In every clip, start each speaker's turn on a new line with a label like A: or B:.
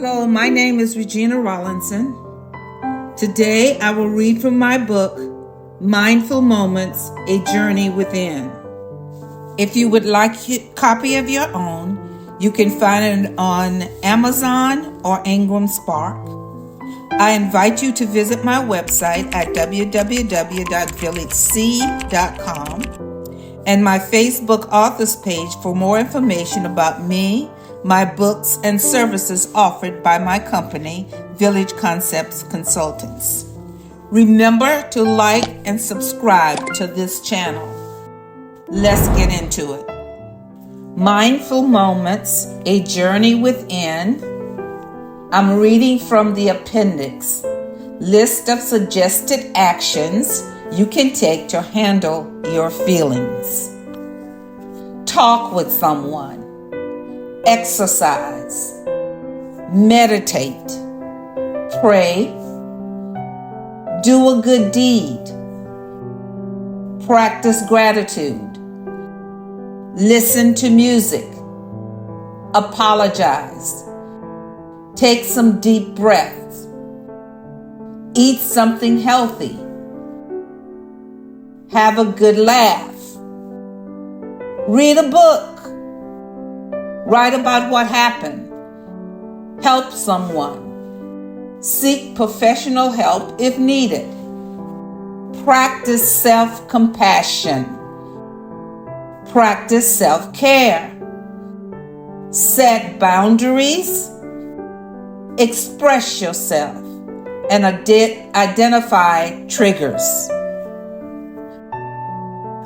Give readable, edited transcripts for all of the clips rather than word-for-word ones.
A: Hello, my name is Regenia Rawlinson. Today I will read from my book, Mindful Moments, A Journey Within. If you would like a copy of your own, you can find it on Amazon or Ingram Spark. I invite you to visit my website at www.villagec.com and my Facebook authors page for more information about me, my books, and services offered by my company, Village Concepts Consultants. Remember to like and subscribe to this channel. Let's get into it. Mindful Moments, A Journey Within. I'm reading from the appendix, list of suggested actions you can take to handle your feelings. Talk with someone. Exercise, meditate, pray, do a good deed, practice gratitude, listen to music, apologize, take some deep breaths, eat something healthy, have a good laugh, read a book, write about what happened. Help someone. Seek professional help if needed. Practice self-compassion. Practice self-care. Set boundaries. Express yourself and identify triggers.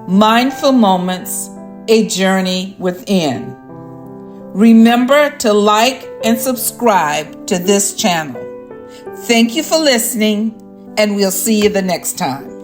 A: Mindful Moments, A Journey Within. Remember to like and subscribe to this channel. Thank you for listening, and we'll see you the next time.